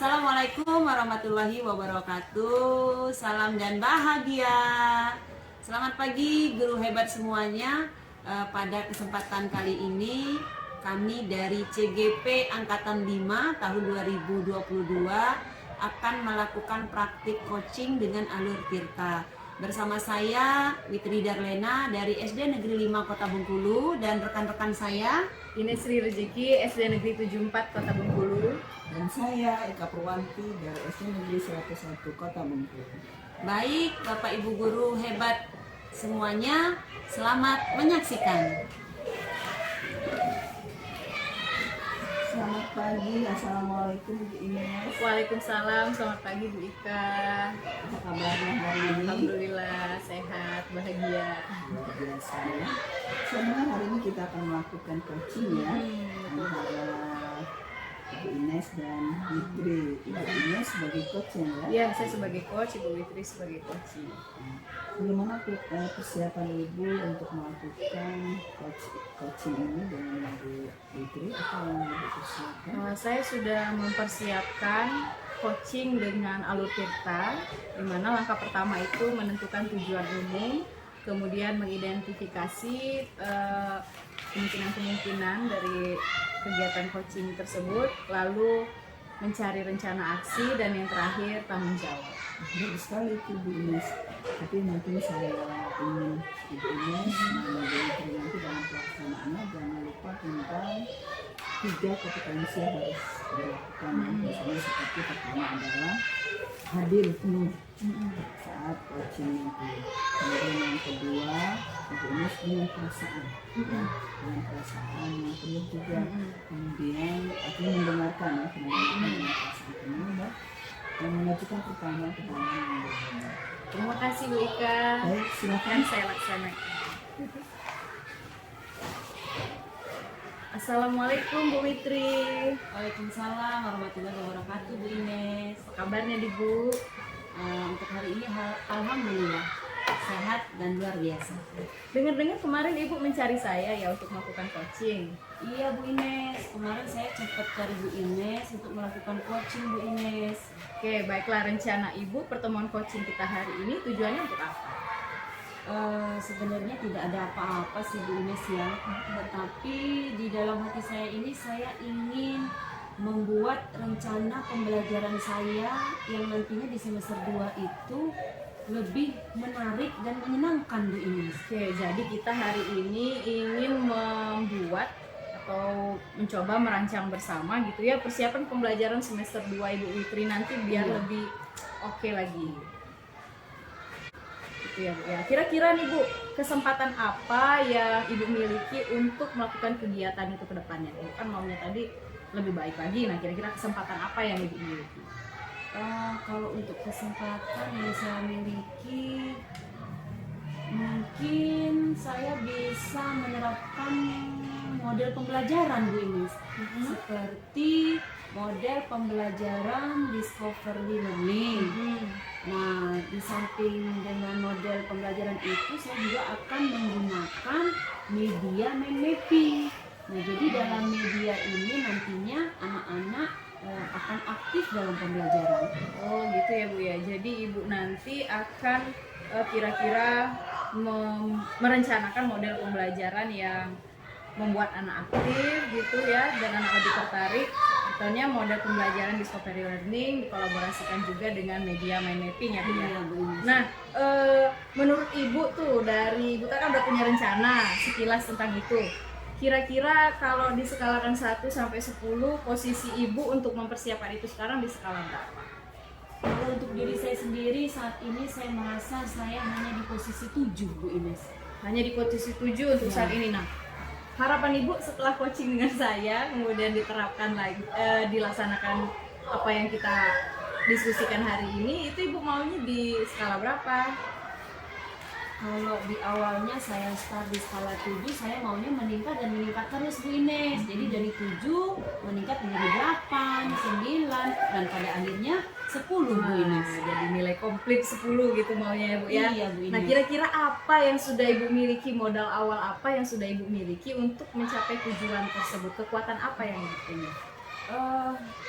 Assalamualaikum warahmatullahi wabarakatuh. Salam dan bahagia. Selamat pagi guru hebat semuanya. Pada kesempatan kali ini kami dari CGP Angkatan 5 tahun 2022 akan melakukan praktik coaching dengan Alur Tirta. Bersama saya Witri Darlena dari SD Negeri 5 Kota Bengkulu dan rekan-rekan saya Ines Sri Rezeki, SD Negeri 74 Kota Bengkulu. Dan saya Eka Purwanti dari SD Negeri 101 Kota Bengkulu. Baik, Bapak Ibu guru hebat semuanya, selamat menyaksikan. Selamat pagi, Assalamualaikum Bu Ines. Waalaikumsalam, selamat pagi Bu Ika. Apa kabarnya hari ini? Alhamdulillah, sehat, bahagia. Luar biasa ya. Sebenarnya hari ini kita akan melakukan coaching ya antara Ibu Ines dan Witri. Ibu Ines sebagai coach ya? Ya, saya sebagai coach, Ibu Witri sebagai coach. Bagaimana persiapan Ibu untuk melakukan coaching ini dengan Ibu Witri? Apa yang Ibu persiapkan? Saya sudah mempersiapkan coaching dengan Alur Tirta, di mana langkah pertama itu menentukan tujuan umum, kemudian mengidentifikasi kemungkinan-kemungkinan dari kegiatan coaching tersebut, lalu mencari rencana aksi, dan yang terakhir tanggung jawab. Bagus sekali itu Bu Ines. Tapi nanti saya ingin Ibu Ines menjadi nanti dalam pelaksanaannya jangan lupa tentang 3 kompetensi yang harus dilakukan. Misalnya seperti pertama adalah hadir penuh saat coaching itu. Kemudian yang kedua, Ibu Ines dengan perasaan, dengan perasaan yang penuh juga. Kemudian aku mendengarkan ya, dengan perasaan penuh dan mengajukan pertanyaan kepada yang berbeda. Terima kasih Bu Ika. Baik, silakan. Akan saya laksanakan. Assalamualaikum Bu Witri. Waalaikumsalam warahmatullahi wabarakatuh Bu Ines. Apa kabarnya di Bu? Untuk hari ini alhamdulillah sehat dan luar biasa. Dengar-dengar kemarin Ibu mencari saya ya untuk melakukan coaching. Iya Bu Ines, kemarin saya cepat cari Bu Ines untuk melakukan coaching Bu Ines. Oke, baiklah, rencana Ibu pertemuan coaching kita hari ini tujuannya untuk apa? Sebenarnya tidak ada apa-apa sih Bu Ines ya, tetapi di dalam hati saya ini saya ingin membuat rencana pembelajaran saya yang nantinya di semester 2 itu lebih menarik dan menyenangkan Bu Ines. Oke, jadi kita hari ini ingin membuat atau mencoba merancang bersama gitu ya persiapan pembelajaran semester 2 Ibu Witri nanti biar Iya. lebih oke lagi. Gitu ya Bu ya. Kira-kira nih Bu, kesempatan apa yang Ibu miliki untuk melakukan kegiatan itu ke depannya? Ibu kan maunya tadi lebih baik lagi. Nah, kira-kira kesempatan apa yang Ibu miliki? Kalau untuk kesempatan yang saya miliki, mungkin saya bisa menerapkan model pembelajaran Bu Ines, seperti model pembelajaran discovery learning. Nah, di samping dengan model pembelajaran itu, saya juga akan menggunakan media mind mapping. Nah, jadi dalam media ini nantinya anak-anak akan aktif dalam pembelajaran. Oh gitu ya Bu ya. Jadi Ibu nanti akan kira-kira merencanakan model pembelajaran yang membuat anak aktif gitu ya, dan anak lebih tertarik. Contohnya model pembelajaran discovery learning dikolaborasikan juga dengan media mind mapping ya Bu ya. Iya, Bu Ines. Nah, menurut Ibu tuh, dari Ibu kan udah punya rencana sekilas tentang itu. Kira-kira kalau diskalakan 1 sampai 10, posisi Ibu untuk mempersiapkan itu sekarang di skala berapa? Kalau untuk diri saya sendiri saat ini saya merasa saya hanya di posisi 7 Bu Ines. Hanya di posisi 7 untuk saat ini. Nah, harapan Ibu setelah coaching dengan saya kemudian diterapkan lagi, dilaksanakan apa yang kita diskusikan hari ini, itu Ibu maunya di skala berapa? Kalau di awalnya saya start di skala 7, saya maunya meningkat dan meningkat terus Bu Ines. Jadi dari 7 meningkat menjadi 8, 9, dan pada akhirnya 10 Bu Ines. Jadi nilai komplit 10 gitu maunya ya Bu ya. Iya Bu Ines. Nah, kira-kira apa yang sudah Ibu miliki, modal awal apa yang sudah Ibu miliki untuk mencapai tujuan tersebut? Kekuatan apa yang Ibu punya?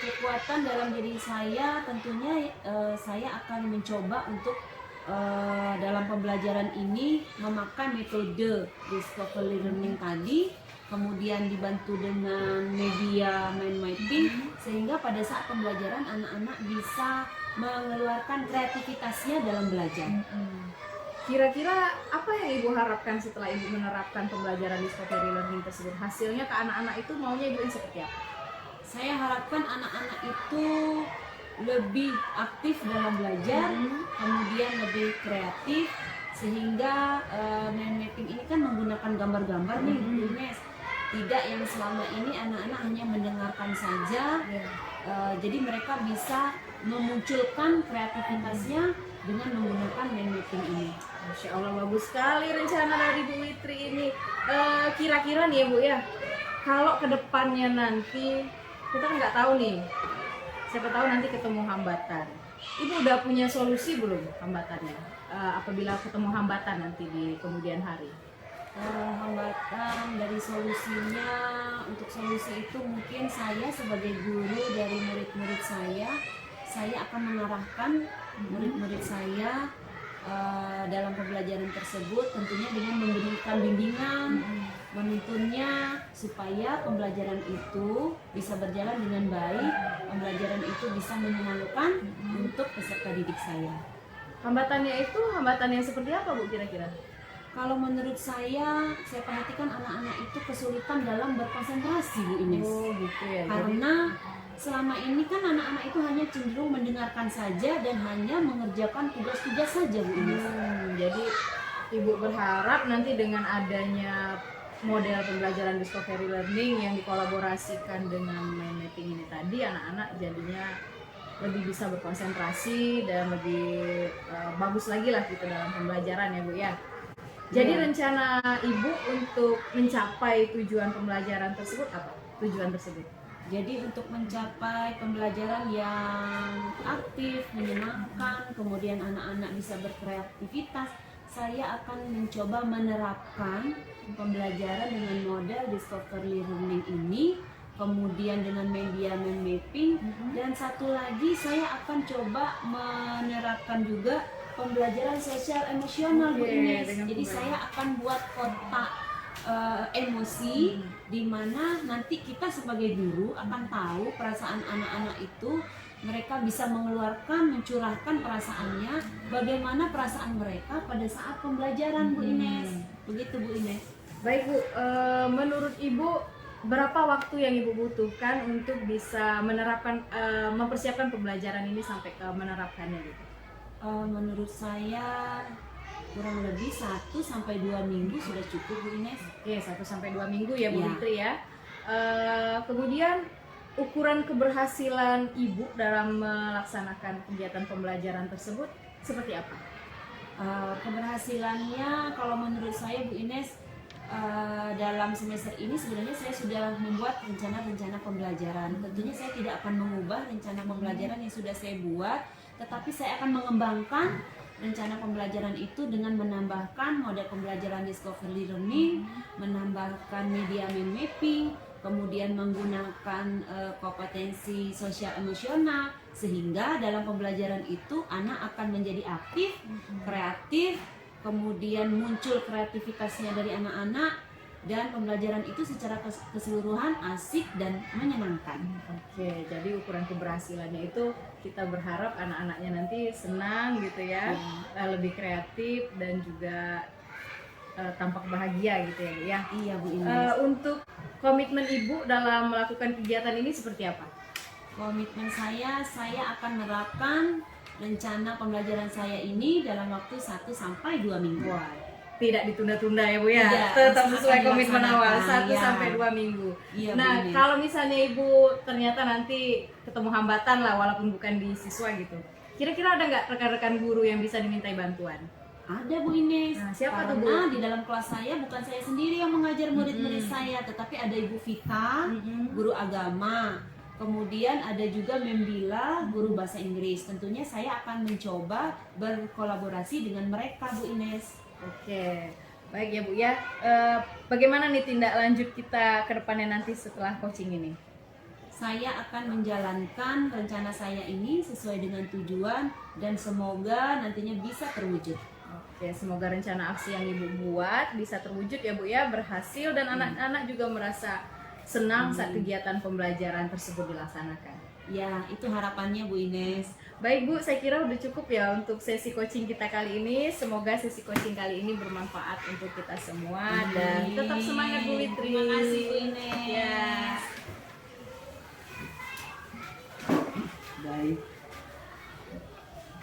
Kekuatan dalam diri saya tentunya saya akan mencoba untuk dalam pembelajaran ini memakai metode discovery learning tadi, kemudian dibantu dengan media mind mapping, sehingga pada saat pembelajaran anak-anak bisa mengeluarkan kreativitasnya dalam belajar. Kira-kira apa yang Ibu harapkan setelah Ibu menerapkan pembelajaran discovery learning tersebut? Hasilnya ke anak-anak itu maunya Ibu yang seperti apa? Saya harapkan anak-anak itu lebih aktif dalam belajar, kemudian lebih kreatif, sehingga mind mapping ini kan menggunakan gambar-gambar nih, Bu Ines. Tidak yang selama ini anak-anak hanya mendengarkan saja, jadi mereka bisa memunculkan kreativitasnya dengan menggunakan mind mapping ini. Masya Allah, bagus sekali rencana dari Bu Witri ini. Kira-kira nih ya Bu ya, kalau kedepannya nanti kita kan nggak tahu nih, siapa tahu nanti ketemu hambatan. Ibu udah punya solusi belum hambatannya? Apabila ketemu hambatan nanti di kemudian hari? Hambatan dari solusinya, untuk solusi itu mungkin saya sebagai guru dari murid-murid saya akan mengarahkan murid-murid saya dalam pembelajaran tersebut, tentunya dengan memberikan bimbingan, menuntunnya supaya pembelajaran itu bisa berjalan dengan baik, pembelajaran itu bisa menyenangkan untuk peserta didik saya. Hambatannya itu hambatan yang seperti apa Bu kira-kira? Kalau menurut saya perhatikan anak-anak itu kesulitan dalam berkonsentrasi, Bu Ines. Oh gitu ya. Karena selama ini kan anak-anak itu hanya cenderung mendengarkan saja dan hanya mengerjakan tugas-tugas saja, Bu Ines. Jadi Ibu berharap nanti dengan adanya model pembelajaran discovery learning yang dikolaborasikan dengan mind mapping ini tadi, anak-anak jadinya lebih bisa berkonsentrasi dan lebih bagus lagi lah gitu dalam pembelajaran ya Bu ya. Jadi rencana Ibu untuk mencapai tujuan pembelajaran tersebut apa? Tujuan tersebut? Jadi untuk mencapai pembelajaran yang aktif, menyenangkan, kemudian anak-anak bisa berkreativitas, saya akan mencoba menerapkan pembelajaran dengan model discovery learning ini, kemudian dengan media mind mapping, dan satu lagi saya akan coba menerapkan juga pembelajaran sosial emosional, Bu Ines. Jadi saya akan buat kotak emosi di mana nanti kita sebagai guru akan tahu perasaan anak-anak itu, mereka bisa mengeluarkan, mencurahkan perasaannya, bagaimana perasaan mereka pada saat pembelajaran, Bu Ines. Begitu Bu Ines. Baik Bu, menurut Ibu berapa waktu yang Ibu butuhkan untuk bisa menerapkan, mempersiapkan pembelajaran ini sampai ke menerapkannya gitu? Menurut saya kurang lebih 1-2 minggu sudah cukup, Bu Ines. Oke, 1-2 minggu ya Bu Ya. Fitri ya. Kemudian ukuran keberhasilan Ibu dalam melaksanakan kegiatan pembelajaran tersebut seperti apa? Keberhasilannya kalau menurut saya, Bu Ines, dalam semester ini sebenarnya saya sudah membuat rencana-rencana pembelajaran. Tentunya saya tidak akan mengubah rencana pembelajaran yang sudah saya buat, tetapi saya akan mengembangkan rencana pembelajaran itu dengan menambahkan model pembelajaran discovery learning, menambahkan media mind mapping, kemudian menggunakan kompetensi sosial emosional, sehingga dalam pembelajaran itu anak akan menjadi aktif, kreatif, kemudian muncul kreativitasnya dari anak-anak, dan pembelajaran itu secara keseluruhan asik dan menyenangkan. Oke, jadi ukuran keberhasilannya itu kita berharap anak-anaknya nanti senang gitu ya, lebih kreatif dan juga tampak bahagia gitu ya Bu ya. Iya Bu Ines. Untuk komitmen Ibu dalam melakukan kegiatan ini seperti apa? Komitmen saya akan menerapkan rencana pembelajaran saya ini dalam waktu 1-2 minggu. Wah, tidak ditunda-tunda ya Bu ya, Tidak, tetap masih sesuai akan komitmen awal dilaksanakan, 1-2 minggu. Iya, Nah, Bu Ines. kalau misalnya Ibu ternyata nanti ketemu hambatan lah walaupun bukan di siswa gitu, kira-kira ada nggak rekan-rekan guru yang bisa dimintai bantuan? Ada Bu Ines. Nah, siapa tuh, Bu? Karena di dalam kelas saya bukan saya sendiri yang mengajar murid-murid saya, tetapi ada Ibu Vita, guru agama. Kemudian ada juga Membila, guru bahasa Inggris. Tentunya saya akan mencoba berkolaborasi dengan mereka, Bu Ines. Oke, baik ya Bu ya. Bagaimana nih tindak lanjut kita ke depannya nanti setelah coaching ini? saya akan menjalankan rencana saya ini sesuai dengan tujuan dan semoga nantinya bisa terwujud. Oke, semoga rencana aksi yang Ibu buat bisa terwujud ya Bu ya, berhasil dan anak-anak juga merasa senang saat kegiatan pembelajaran tersebut dilaksanakan. Ya, itu harapannya Bu Ines. Baik Bu, saya kira udah cukup ya untuk sesi coaching kita kali ini. Semoga sesi coaching kali ini bermanfaat untuk kita semua dan tetap semangat Bu Witri. Terima kasih Bu Ines. Ya. Baik.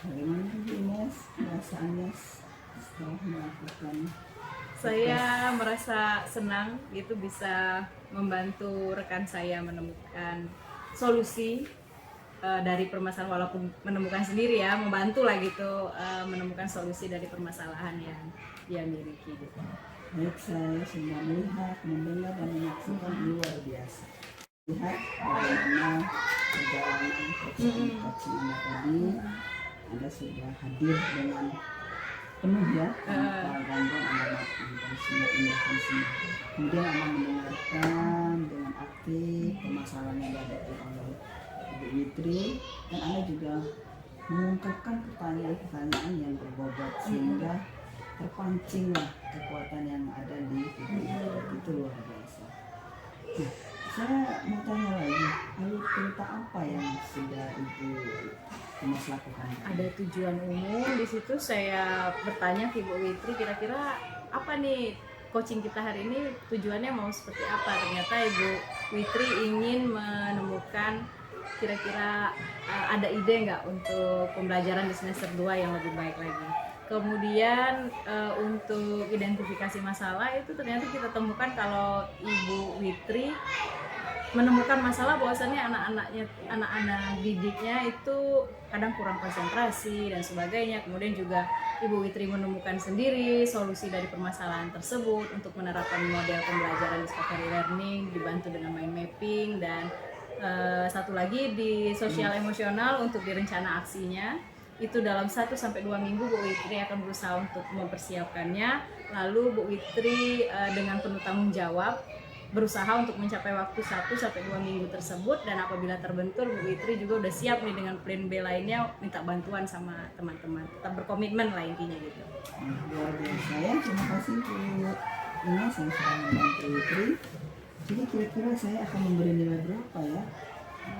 Bagaimana Bu Ines perasaannya setelah melakukan? Saya merasa senang gitu bisa membantu rekan saya menemukan solusi dari permasalahan, walaupun menemukan sendiri ya, membantu lah gitu menemukan solusi dari permasalahan yang dia miliki gitu. Baik, saya sudah melihat, mendengar dan menyaksikan luar biasa. Lihat bagaimana perjalanan coaching Anda tadi. Anda sudah hadir dengan penuh ya, tanpa gangguan Anda melakukan semua tindakan semua. Kemudian Anda mendengarkan dengan aktif permasalahan yang dihadapi oleh Ibu Witri, dan Anda juga mengungkapkan pertanyaan-pertanyaan yang berbobot sehingga terpancinglah kekuatan yang ada di Ibu Witri. Itu luar biasa. Nah, saya mau tanya lagi, alur cerita apa yang sudah Ibu Ines lakukan? Ada tujuan umum di situ. Saya bertanya ke Ibu Witri, kira-kira apa nih coaching kita hari ini, tujuannya mau seperti apa. Ternyata Ibu Witri ingin menemukan kira-kira ada ide nggak untuk pembelajaran di semester 2 yang lebih baik lagi. Kemudian untuk identifikasi masalah itu ternyata kita temukan kalau Ibu Witri menemukan masalah bahwasannya anak-anak didiknya itu kadang kurang konsentrasi dan sebagainya. Kemudian juga Ibu Witri menemukan sendiri solusi dari permasalahan tersebut untuk menerapkan model pembelajaran discovery learning dibantu dengan mind mapping, dan satu lagi di sosial emosional untuk direncana aksinya. Itu dalam 1-2 minggu Bu Witri akan berusaha untuk mempersiapkannya. Lalu Bu Witri dengan penuh tanggung jawab berusaha untuk mencapai waktu 1-2 minggu tersebut, dan apabila terbentur Bu Witri juga udah siap nih dengan plan B lainnya, minta bantuan sama teman-teman. Tetap berkomitmen lah intinya gitu. Luar biasa ya, terima kasih Bu Ines yang sudah membantu Witri. Jadi kira-kira saya akan memberi nilai berapa ya?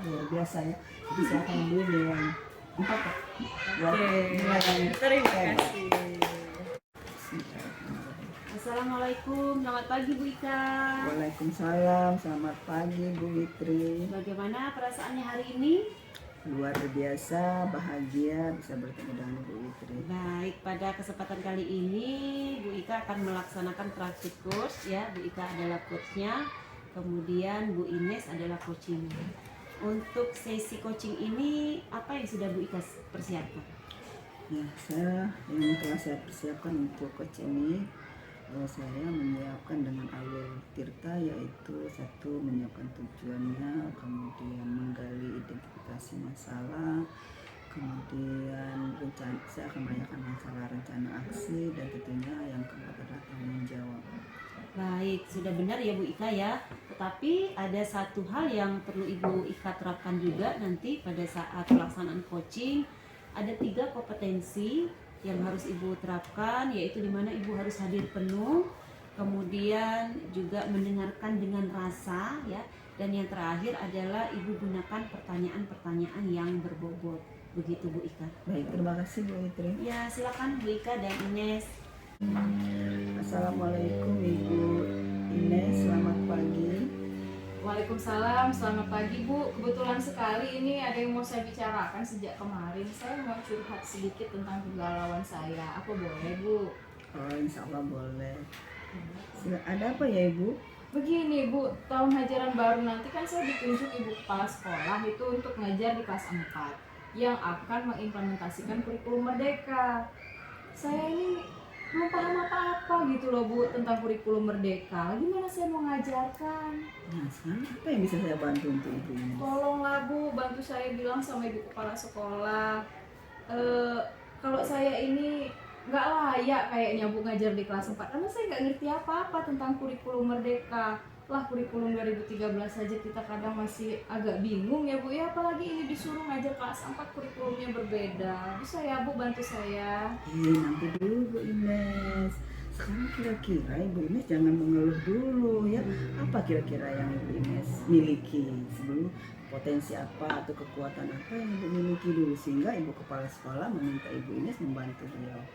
Luar biasa ya. Jadi saya akan memberi nilai 4 Pak. Terima kasih. Assalamualaikum, selamat pagi Bu Ika. Waalaikumsalam, selamat pagi Bu Witri. Bagaimana perasaannya hari ini? Luar biasa, bahagia bisa bertemu dengan Bu Witri. Baik, pada kesempatan kali ini Bu Ika akan melaksanakan praktik course ya. Bu Ika adalah coachnya, kemudian Bu Ines adalah coachingnya. Untuk sesi coaching ini apa yang sudah Bu Ika persiapkan? Ya, yang telah saya persiapkan untuk coach ini, saya menyiapkan dengan alur tirta, yaitu satu, menyiapkan tujuannya, kemudian menggali identifikasi masalah, kemudian saya akan menanyakan masalah rencana aksi, dan tentunya yang keempat adalah tanggung jawab. Baik, sudah benar ya Bu Ika ya. Tetapi ada satu hal yang perlu Ibu Ika terapkan juga nanti pada saat pelaksanaan coaching. Ada 3 kompetensi yang harus Ibu terapkan, yaitu dimana Ibu harus hadir penuh, kemudian juga mendengarkan dengan rasa ya, dan yang terakhir adalah Ibu gunakan pertanyaan-pertanyaan yang berbobot. Begitu Bu Ika. Baik, terima kasih Bu Witri. Ya, silakan Bu Ika dan Ines. Assalamualaikum Ibu Ines, selamat pagi. Waalaikumsalam, selamat pagi Bu. Kebetulan sekali ini ada yang mau saya bicarakan sejak kemarin. Saya mau curhat sedikit tentang kegalauan saya. Apa boleh Bu? Oh, insya Allah boleh. Ada apa ya Ibu? Begini Bu, tahun ajaran baru nanti kan saya ditunjuk Ibu Kepala Sekolah itu untuk ngajar di kelas 4 yang akan mengimplementasikan kurikulum Merdeka. Saya ini belum paham apa-apa gitu loh Bu tentang kurikulum Merdeka. Gimana saya mau ngajarkan? Nah, sekarang apa yang bisa saya bantu untuk Ibu ini? Tolonglah Bu, bantu saya bilang sama Ibu Kepala Sekolah. Kalau saya ini nggak layak kayaknya Bu ngajar di kelas 4 karena saya nggak ngerti apa-apa tentang kurikulum Merdeka. lah kurikulum 2013 saja kita kadang masih agak bingung ya Bu ya, apalagi ini disuruh ngajar kelas 4 kurikulumnya berbeda. Bisa ya Bu bantu saya? Nanti dulu Bu Ines. Sekarang kira-kira Ibu Ines jangan mengeluh dulu ya. Apa kira-kira yang Ibu Ines miliki sebelum potensi apa atau kekuatan apa yang Ibu miliki dulu sehingga Ibu Kepala Sekolah meminta Ibu Ines membantu beliau.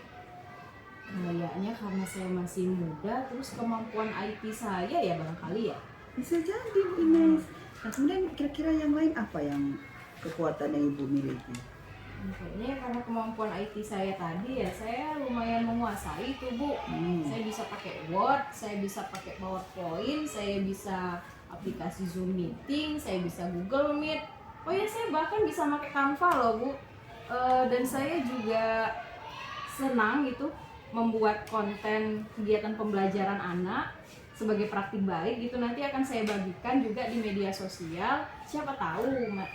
Kayaknya karena saya masih muda, terus kemampuan IT saya ya barangkali ya. Bisa jadi Bu Ines. Nah kemudian kira-kira yang lain apa yang kekuatan yang Ibu miliki? Kayaknya karena kemampuan IT saya tadi ya, saya lumayan menguasai itu Bu. Saya bisa pakai Word, saya bisa pakai PowerPoint, saya bisa aplikasi Zoom Meeting, saya bisa Google Meet. Oh ya, saya bahkan bisa pakai Canva loh Bu. Dan saya juga senang gitu membuat konten kegiatan pembelajaran anak sebagai praktik baik gitu, nanti akan saya bagikan juga di media sosial. Siapa tahu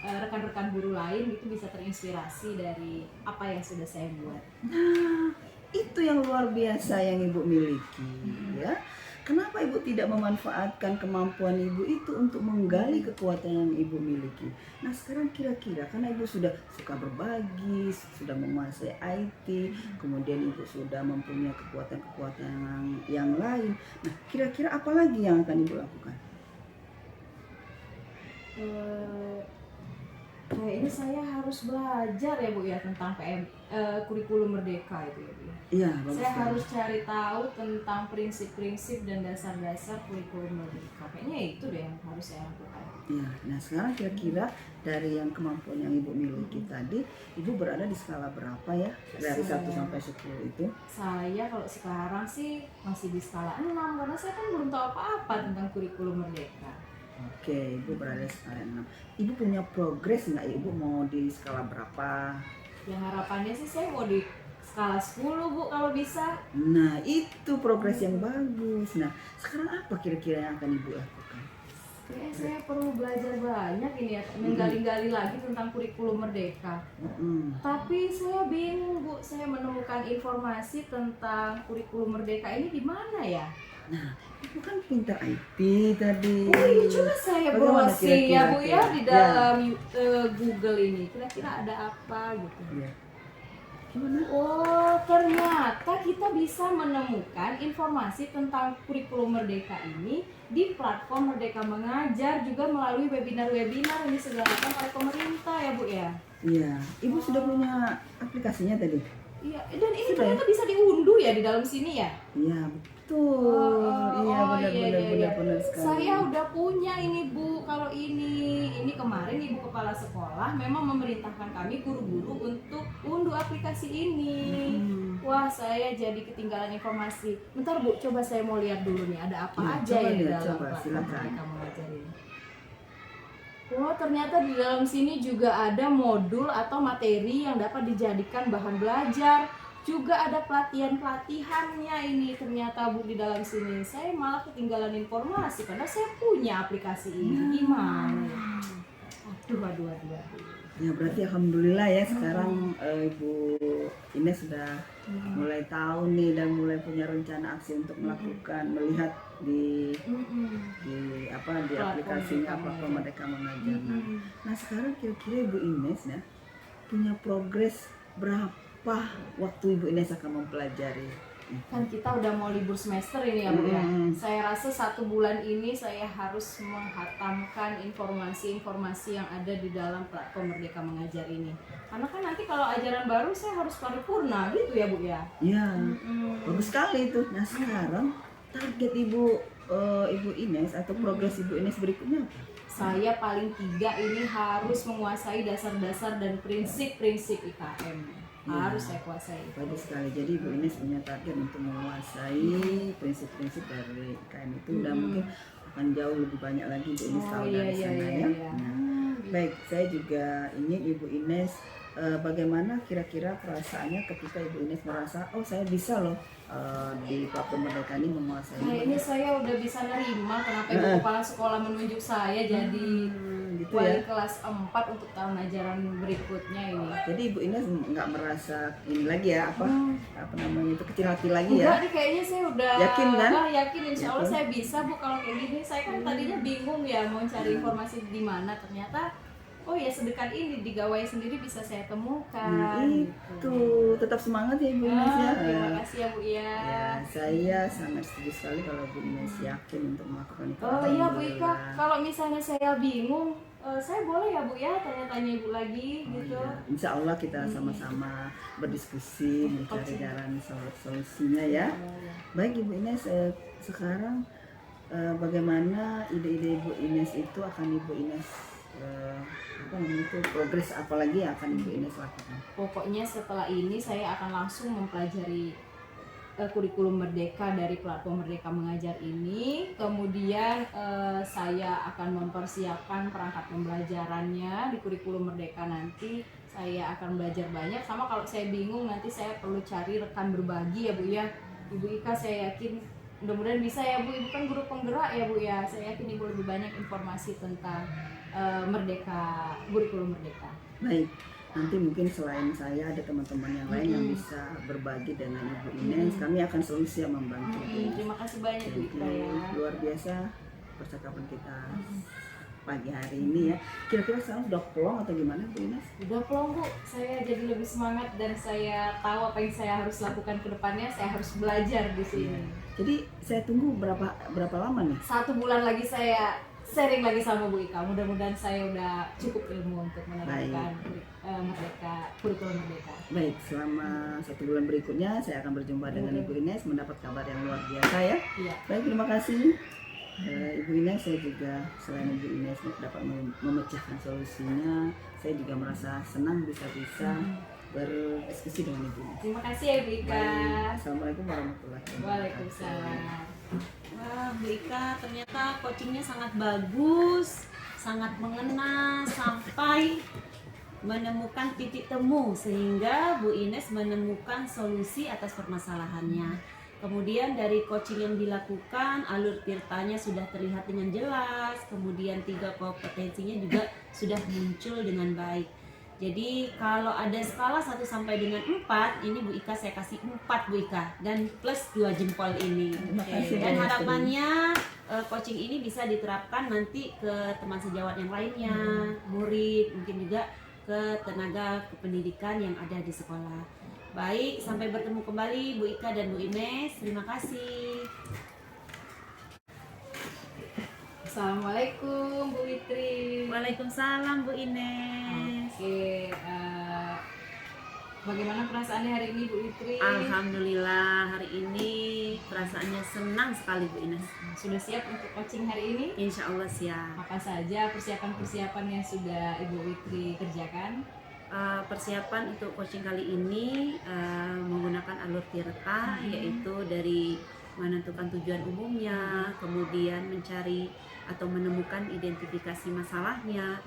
rekan-rekan guru lain gitu bisa terinspirasi dari apa yang sudah saya buat. Nah, itu yang luar biasa yang Ibu miliki ya. Kenapa Ibu tidak memanfaatkan kemampuan Ibu itu untuk menggali kekuatan yang Ibu miliki? Nah sekarang kira-kira karena Ibu sudah suka berbagi, sudah menguasai IT, kemudian Ibu sudah mempunyai kekuatan-kekuatan yang lain. Nah kira-kira apa lagi yang akan Ibu lakukan? Kayaknya saya harus belajar ya Bu ya tentang kurikulum merdeka itu ya Bu. Iya, Saya harus cari tahu tentang prinsip-prinsip dan dasar-dasar kurikulum merdeka. Kayaknya itu deh yang harus saya lakukan. Iya, nah sekarang kira-kira dari yang kemampuan yang Ibu miliki tadi, Ibu berada di skala berapa ya? Dari 1 sampai 10 itu? Saya kalau sekarang sih masih di skala 6 karena saya kan belum tahu apa-apa tentang kurikulum merdeka. Oke, Ibu berada di skala 6. Ibu punya progres nggak? Ibu mau di skala berapa? Ya harapannya sih saya mau di skala 10 Bu kalau bisa. Nah, itu progres yang bagus. Nah, sekarang apa kira-kira yang akan Ibu lakukan? Kayaknya saya perlu belajar banyak ini ya, menggali-gali lagi tentang kurikulum merdeka. Tapi saya bingung Bu, saya menemukan informasi tentang kurikulum merdeka ini di mana ya? Nah, Ibu kan pintar IT tadi. Oh ini coba saya Bagaimana browsing ya Bu ya di kira-kira? dalam Google ini. Kira-kira ada apa gitu. Ya. Gimana? Oh ternyata kita bisa menemukan informasi tentang kurikulum merdeka ini di platform Merdeka Mengajar, juga melalui webinar-webinar yang diselenggarakan oleh pemerintah ya Bu ya. Iya, Ibu sudah punya aplikasinya tadi? Iya, dan ini Sudah ya? ternyata bisa diunduh ya di dalam sini ya. Iya, betul. Iya, benar-benar sekali. Saya udah punya ini Bu. Kalau ini kemarin Ibu Kepala Sekolah memang memerintahkan kami guru-guru untuk unduh aplikasi ini. Wah, saya jadi ketinggalan informasi. Bentar Bu, coba saya mau lihat dulu nih ada apa Ya, aja coba ya di lihat, dalam coba, platform silakan. Merdeka Mengajar ini. Wah, ternyata di dalam sini juga ada modul atau materi yang dapat dijadikan bahan belajar. Juga ada pelatihan-pelatihannya ini ternyata Bu di dalam sini. Saya malah ketinggalan informasi karena saya punya aplikasi ini. Gimana ya? Aduh. Ya berarti alhamdulillah ya sekarang Ibu Ines sudah mulai tahu nih dan mulai punya rencana aksi untuk melihat di aplikasinya platform Merdeka Mengajar. Nah sekarang kira-kira Ibu Ines ya punya progres berapa waktu Ibu Ines akan mempelajari? Kan kita udah mau libur semester ini ya Bu ya. Saya rasa 1 bulan ini saya harus menghatamkan informasi-informasi yang ada di dalam platform Merdeka Mengajar ini. Karena kan nanti kalau ajaran baru saya harus paripurna gitu ya Bu ya. Ya, bagus sekali itu. Nah sekarang target Ibu Ines atau progres Ibu Ines berikutnya apa? Saya paling 3 ini harus menguasai dasar-dasar dan prinsip-prinsip IKM. Harus saya kuasai. Bagus sekali. Jadi Ibu Ines punya target untuk menguasai prinsip-prinsip dari IKM itu dan mungkin akan jauh lebih banyak lagi Ibu Ines tahu dari sana ya. Nah, baik, saya juga ingin Ibu Ines bagaimana kira-kira perasaannya ketika Ibu Ines merasa oh saya bisa loh di platform Merdeka ini menguasai. Nah ini saya udah bisa nerima kenapa Ibu Kepala Sekolah menunjuk saya jadi gitu wali ya. kelas 4 untuk tahun ajaran berikutnya ini. Jadi Ibu Ines nggak merasa ini lagi ya apa namanya itu kecil hati lagi Enggak ya. nih, kayaknya saya udah Yakin kan? yakin insya Allah Yakin? saya bisa Bu kalau kayak gini. Saya kan tadinya bingung ya mau cari informasi di mana, ternyata oh ya sedekat ini di Gawai sendiri bisa saya temukan. Nah, itu tetap semangat ya Ibu Ines ya. Terima kasih ya Bu ya. Ya, saya sangat setuju sekali kalau Bu Ines yakin untuk melakukan itu. Oh iya Bu Ika, Alhamdulillah. kalau misalnya saya bingung, saya boleh ya Bu ya tanya-tanya Ibu lagi Oh, gitu. iya. Insya Allah kita sama-sama berdiskusi mencari jalan solusinya ya. Baik Ibu Ines, sekarang bagaimana ide-ide Ibu Ines itu akan Ibu Ines apa namanya itu progres apalagi yang akan Ibu Ines lakukan? Pokoknya setelah ini saya akan langsung mempelajari kurikulum Merdeka dari platform Merdeka Mengajar ini. Kemudian saya akan mempersiapkan perangkat pembelajarannya di kurikulum Merdeka nanti. Saya akan belajar banyak. Sama kalau saya bingung nanti saya perlu cari rekan berbagi ya Bu ya. Ibu Ika saya yakin mudah-mudahan bisa ya Bu. Ibu kan guru penggerak ya Bu ya. Saya yakin Ibu lebih banyak informasi tentang Merdeka, kurikulum Merdeka. Baik, nanti mungkin selain saya ada teman-teman yang lain yang bisa berbagi dengan Ibu Ines. Kami akan selalu siap membantu. Terima kasih banyak Bu Ika ya. Luar biasa percakapan kita pagi hari ini ya. Kira-kira sekarang sudah plong atau gimana Bu Ines? Udah plong Bu, saya jadi lebih semangat dan saya tahu apa yang saya harus lakukan ke depannya. Saya harus belajar di sini. Jadi saya tunggu berapa lama nih? 1 bulan lagi saya sharing lagi sama Bu Ika. Mudah-mudahan saya udah cukup ilmu untuk menerapkan Merdeka, kurikulum Merdeka. Baik, selama 1 bulan berikutnya saya akan berjumpa dengan Ibu Ines mendapat kabar yang luar biasa ya. Iya. Baik, terima kasih. Ibu Ines, saya juga selain Ibu Ines dapat memecahkan solusinya, saya juga merasa senang bisa berdiskusi dengan Ibu Ines. Terima kasih ya Bu Ika. Baik, Assalamualaikum warahmatullahi wabarakatuh. Waalaikumsalam. Wah, Bu Ika ternyata coachingnya sangat bagus, sangat mengena sampai menemukan titik temu sehingga Bu Ines menemukan solusi atas permasalahannya. Kemudian dari coaching yang dilakukan, alur tirtanya sudah terlihat dengan jelas, kemudian 3 kompetensinya juga sudah muncul dengan baik. Jadi kalau ada skala 1 sampai dengan 4, ini Bu Ika saya kasih 4 Bu Ika dan plus 2 jempol ini. Terima kasih, Dan Bu. harapannya coaching ini bisa diterapkan nanti ke teman sejawat yang lainnya, murid, mungkin juga ke tenaga kependidikan yang ada di sekolah. Baik, sampai bertemu kembali Bu Ika dan Bu Ines. Terima kasih. Assalamualaikum Bu Witri. Waalaikumsalam Bu Ines. Oke, bagaimana perasaannya hari ini Bu Witri? Alhamdulillah hari ini perasaannya senang sekali Bu Ines. Sudah siap untuk coaching hari ini? Insya Allah siap. Apa saja persiapan-persiapan yang sudah Ibu Witri kerjakan? Persiapan untuk coaching kali ini menggunakan alur tirta, yaitu dari menentukan tujuan umumnya, kemudian mencari atau menemukan identifikasi masalahnya.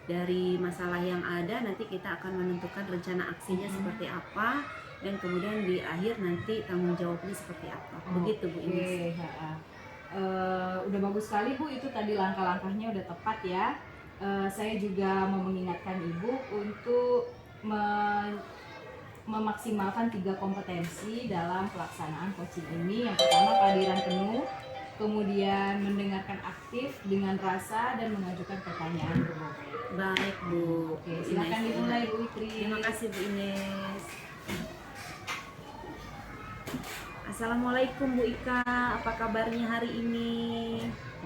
Dari masalah yang ada nanti kita akan menentukan rencana aksinya seperti apa, dan kemudian di akhir nanti tanggung jawabnya seperti apa. Begitu Bu Ines. Udah bagus sekali Bu, itu tadi langkah-langkahnya udah tepat ya. Saya juga mau mengingatkan Ibu untuk memaksimalkan 3 kompetensi dalam pelaksanaan coaching ini. Yang pertama kehadiran penuh, kemudian mendengarkan aktif dengan rasa dan mengajukan pertanyaan berbobot. Baik Bu. Oke, silakan dimulai Bu Witri. Terima kasih Bu Ines. Assalamualaikum Bu Ika, apa kabarnya hari ini?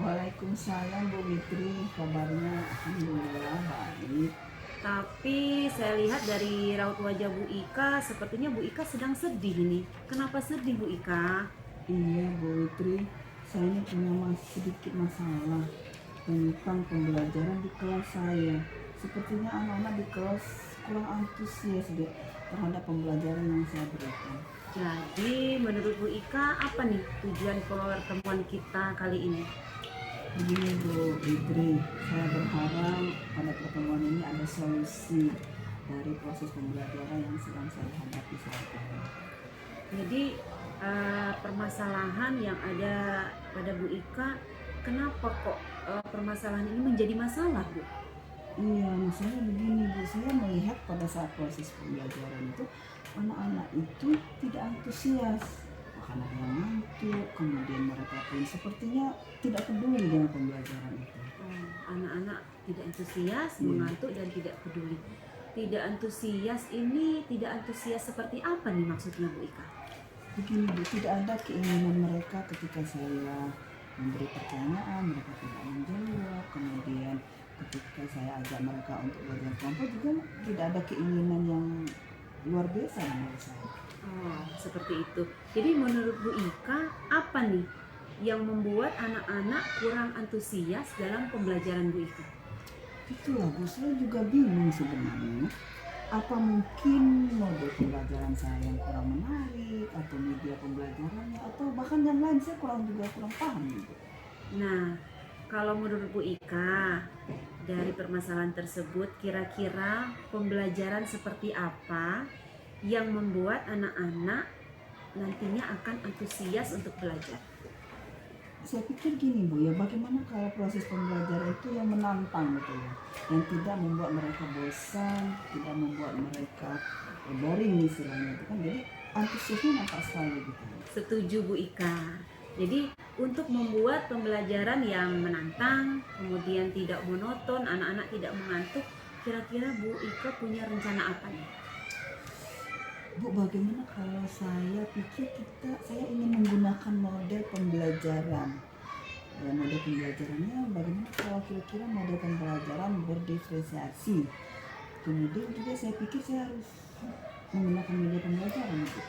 Waalaikumsalam Bu Witri, kabarnya alhamdulillah baik. Tapi saya lihat dari raut wajah Bu Ika, sepertinya Bu Ika sedang sedih nih. Kenapa sedih Bu Ika? Iya Bu Witri, saya ini punya sedikit masalah tentang pembelajaran di kelas saya. Sepertinya anak-anak di kelas kurang antusias deh terhadap pembelajaran yang saya berikan. Jadi menurut Bu Ika apa nih tujuan pertemuan kita kali ini? Begini Bu Witri, saya berharap pada pertemuan ini ada solusi dari proses pembelajaran yang sedang saya hadapi saat ini. Jadi permasalahan yang ada pada Bu Ika, kenapa kok permasalahan ini menjadi masalah Bu? Iya, misalnya begini Bu, saya melihat pada saat proses pembelajaran itu anak-anak itu tidak antusias, bahkan ada yang ngantuk, kemudian mereka pun sepertinya tidak peduli dengan pembelajaran itu. Anak-anak tidak antusias, Iya. mengantuk dan tidak peduli. Tidak antusias ini, tidak antusias seperti apa nih maksudnya Bu Ika? Begini Bu, tidak ada keinginan mereka ketika saya memberi pertanyaan, mereka tidak menjawab, kemudian ketika saya ajak mereka untuk belajar kelompok juga tidak ada keinginan yang luar biasa menurut saya. Oh, seperti itu. Jadi menurut Bu Ika, apa nih yang membuat anak-anak kurang antusias dalam pembelajaran Bu Ika? Itulah Bu, saya juga bingung sebenarnya. Apa mungkin model pembelajaran saya yang kurang menarik, atau media pembelajarannya, atau bahkan yang lain saya kurang paham gitu. Nah, kalau menurut Bu Ika, dari permasalahan tersebut, kira-kira pembelajaran seperti apa yang membuat anak-anak nantinya akan antusias untuk belajar? Saya pikir gini Bu ya, bagaimana kalau proses pembelajaran itu yang menantang gitu ya, yang tidak membuat mereka bosan, tidak membuat mereka boring istilahnya itu kan, jadi antusiasnya nampak sekali gitu. Setuju Bu Ika. Jadi untuk membuat pembelajaran yang menantang, kemudian tidak monoton, anak-anak tidak mengantuk, kira-kira Bu Ika punya rencana apa nih? Bu, bagaimana kalau saya pikir saya ingin menggunakan model pembelajaran. Model pembelajarannya bagaimana kalau kira-kira model pembelajaran berdiferensiasi. Kemudian juga saya pikir saya harus menggunakan media pembelajaran itu.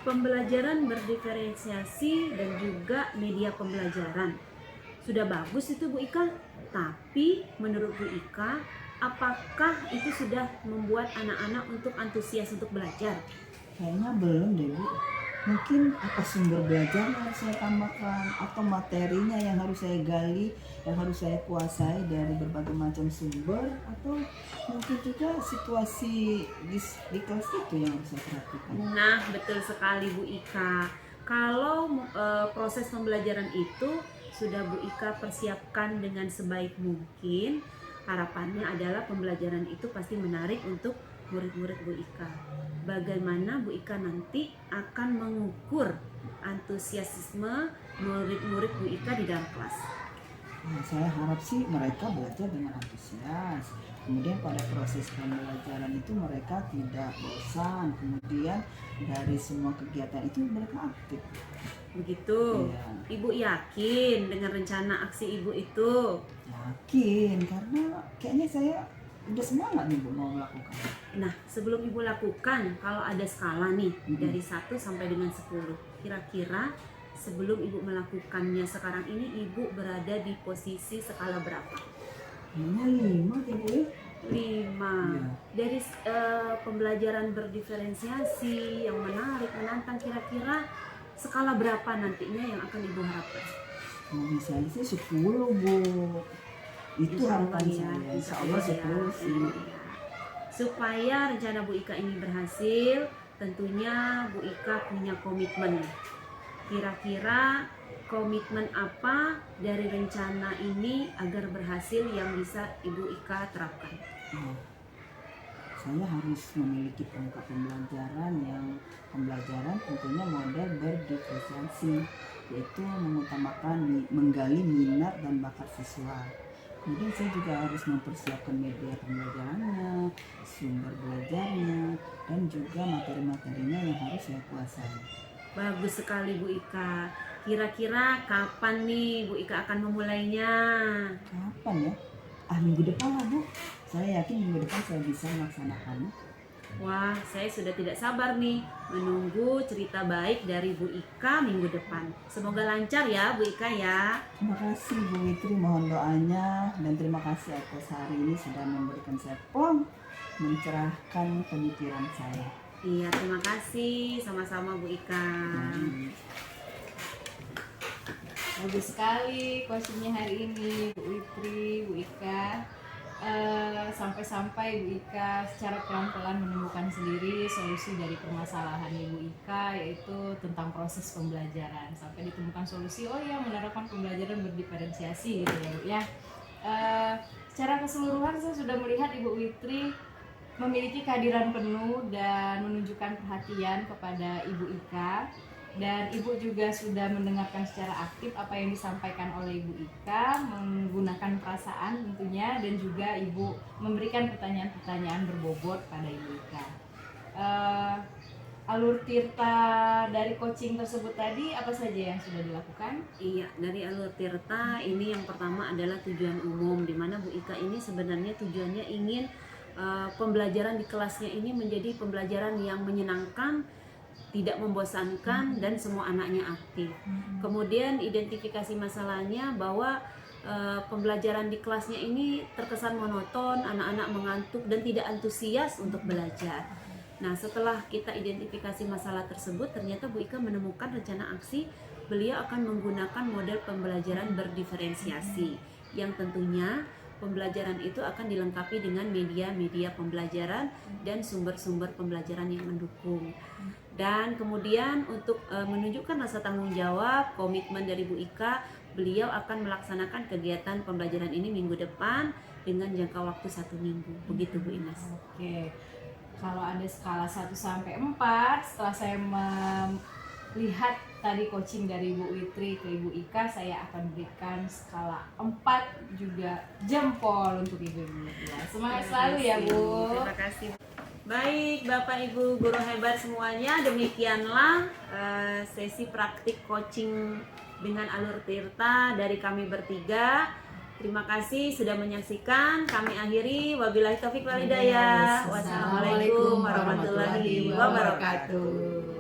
Pembelajaran berdiferensiasi dan juga media pembelajaran. Sudah bagus itu Bu Ika, tapi menurut Bu Ika, apakah itu sudah membuat anak-anak untuk antusias untuk belajar? Kayaknya belum deh Bu. Mungkin apa sumber belajar yang harus saya tambahkan, atau materinya yang harus saya gali, yang harus saya kuasai dari berbagai macam sumber, atau mungkin juga situasi di kelas itu yang harus saya perhatikan. Nah, betul sekali Bu Ika. Kalau proses pembelajaran itu sudah Bu Ika persiapkan dengan sebaik mungkin, harapannya adalah pembelajaran itu pasti menarik untuk murid-murid Bu Ika. Bagaimana Bu Ika nanti akan mengukur antusiasme murid-murid Bu Ika di dalam kelas? Nah, saya harap sih mereka belajar dengan antusias. Kemudian pada proses pembelajaran itu mereka tidak bosan. Kemudian dari semua kegiatan itu mereka aktif. Begitu. Iya. Ibu yakin dengan rencana aksi Ibu itu? Yakin, karena kayaknya saya udah semangat nih Bu mau melakukan. Nah, sebelum Ibu lakukan, kalau ada skala nih dari 1 sampai dengan 10, kira-kira sebelum Ibu melakukannya sekarang ini Ibu berada di posisi skala berapa? Kayaknya 5 deh Bu ya. 5. Iya. Dari pembelajaran berdiferensiasi yang menarik, menantang, kira-kira skala berapa nantinya yang akan Ibu harapkan? Mau misalnya sih 10 Bu. Itu Insya Allah harapan ya, saya. insya Insya Allah Allah 10 sih. ya. Supaya rencana Bu Ika ini berhasil, tentunya Bu Ika punya komitmen. Kira-kira komitmen apa dari rencana ini agar berhasil yang bisa Ibu Ika terapkan? Nah, saya harus memiliki perangkat pembelajaran tentunya model berdiferensiasi, yaitu mengutamakan menggali minat dan bakat siswa. Kemudian saya juga harus mempersiapkan media pembelajarannya, sumber belajarnya, dan juga materi-materinya yang harus saya kuasai. Bagus sekali Bu Ika. Kira-kira kapan nih Bu Ika akan memulainya? Kapan ya? Minggu depan lah Bu. Saya yakin minggu depan saya bisa melaksanakannya. Wah, saya sudah tidak sabar nih menunggu cerita baik dari Bu Ika minggu depan. Semoga lancar ya Bu Ika ya. Terima kasih Bu Witri, mohon doanya, dan terima kasih atas hari ini sudah memberikan saya peluang mencerahkan pemikiran saya. Iya, terima kasih. Sama-sama Bu Ika. Bagus sekali questionnya hari ini Bu Witri, Bu Ika. Sampai-sampai Bu Ika secara pelan-pelan menemukan sendiri solusi dari permasalahan Ibu Ika, yaitu tentang proses pembelajaran. Sampai ditemukan solusi, oh ya, menerapkan pembelajaran berdiferensiasi gitu ya Bu ya. secara keseluruhan saya sudah melihat Ibu Witri memiliki kehadiran penuh dan menunjukkan perhatian kepada Ibu Ika, dan Ibu juga sudah mendengarkan secara aktif apa yang disampaikan oleh Ibu Ika, menggunakan perasaan tentunya, dan juga Ibu memberikan pertanyaan-pertanyaan berbobot pada Ibu Ika. Alur Tirta dari coaching tersebut tadi apa saja yang sudah dilakukan? Iya, dari Alur Tirta ini yang pertama adalah tujuan umum, di mana Bu Ika ini sebenarnya tujuannya ingin pembelajaran di kelasnya ini menjadi pembelajaran yang menyenangkan, tidak membosankan, dan semua anaknya aktif. Kemudian identifikasi masalahnya bahwa pembelajaran di kelasnya ini terkesan monoton, anak-anak mengantuk dan tidak antusias untuk belajar. Nah, setelah kita identifikasi masalah tersebut, ternyata Bu Ika menemukan rencana aksi. Beliau akan menggunakan model pembelajaran berdiferensiasi, yang tentunya pembelajaran itu akan dilengkapi dengan media-media pembelajaran dan sumber-sumber pembelajaran yang mendukung. Dan kemudian untuk menunjukkan rasa tanggung jawab, komitmen dari Bu Ika, beliau akan melaksanakan kegiatan pembelajaran ini minggu depan dengan jangka waktu 1 minggu. Begitu Bu Ines. Oke. Kalau ada skala 1 sampai 4, setelah saya melihat tadi coaching dari Ibu Witri ke Ibu Ika, saya akan berikan skala 4 juga jempol untuk Ibu Ika. Semangat selalu ya Bu. Terima kasih. Baik Bapak Ibu guru hebat semuanya, demikianlah sesi praktik coaching dengan Alur Tirta dari kami bertiga. Terima kasih sudah menyaksikan. Kami akhiri. Wabillahi taufiq wal hidayah. Wassalamualaikum warahmatullahi wabarakatuh.